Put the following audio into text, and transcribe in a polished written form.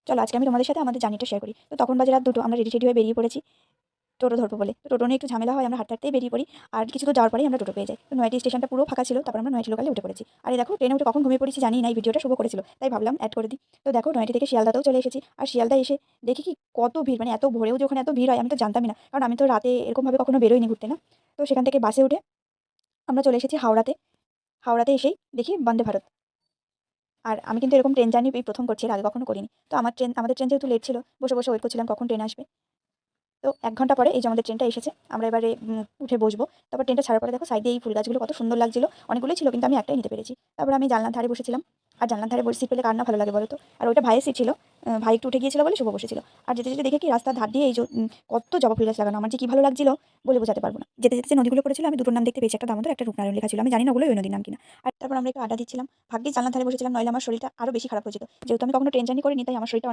চলো আজকে আমি তোমাদের সাথে আমাদের জার্নিটা শেয়ার করি। তো তখন বাজে রাত 2টো, আমরা রেডি হয়ে বেরিয়ে পড়েছি টোটো ধরবো বলে। তো টোটো নিয়ে একটু ঝামেলা হয়, আমরা হাঁটতে হাঁটতেই বেরিয়ে পড়ি। আর কিছু তো যাওয়ার পরেই আমরা টোটো পেয়ে যাই। তো নয়াটি স্টেশনটা পুরো ফাঁকা ছিল, তারপর আমরা নয়াটি লোকালে উঠে পড়েছি। আর এই দেখো ট্রেনে উঠে কখন ঘুমিয়ে পড়েছি জানি না, এই ভিডিওটা শুভ করেছিল তাই ভাবলাম অ্যাড করে দিই। তো দেখো নয়াটি থেকে শিয়ালদাতেও চলে এসেছি। আর শিয়ালদা এসে দেখি কি কত ভিড়, মানে এত ভোরেও যখন এত ভিড় হয় আমি তো জানতামই না, কারণ আমি তো রাতে এরকমভাবে কখনো বেরোইনি ঘুরতে না। তো সেখান থেকে বাসে উঠে আমরা চলে এসেছি হাওড়াতে। হাওড়াতে এসেই দেখি বন্দে ভারত। আর আমি কিন্তু এরকম ট্রেন জার্নি এই প্রথম করছি, এর আগে কখনো করিনি। তো আমাদের ট্রেন যেহেতু লেট ছিল, বসে বসে ওয়েট করছিলাম কখন ট্রেন আসবে। তো ১ ঘন্টা পরে এই যে আমাদের ট্রেনটা এসেছে, আমরা এবারে উঠে বসবো। তারপর ট্রেনটা ছাড়ার পরে দেখো সাইডে এই ফুল গাছগুলো কত সুন্দর লাগছিল, অনেকগুলোই ছিল কিন্তু আমি একটাই নিতে পেরেছি। তারপর আমি জানলার ধারে বসেছিলাম। আর জানলার ধারে বসে সিট পেলে কার না ভালো লাগে বলো তো। আর ওইটা ভাইয়ের সিট ছিল, ভাই একটু উঠে গিয়েছিল বলে শুভ বসেছিল। আর যেতে যেতে দেখে কি রাস্তার ধার দিয়ে এই যে কত জবা ফুল গাছ লাগানো, আমার যে কি ভালো লাগছিল বলে বোঝাতে পারবো না। যেতে যেতে যে নদীগুলো পড়েছিল আমি দুটোর নাম দেখতে পেয়েছি, একটা দামোদর একটা রূপনারায়ণ লেখা ছিল, আমি জানি না ওগুলো ওই নদীর নাম কিনা। আর তারপর আমরা একটু আড্ডা দিচ্ছিলাম, ভাগ্যিস জানলার ধারে বসেছিলাম, নইলে আমার শরীরটা আরো বেশি খারাপ হয়ে যেত। যেহেতু আমি কখনো ট্রেন জার্নি করিনি তাই আমার শরীরটা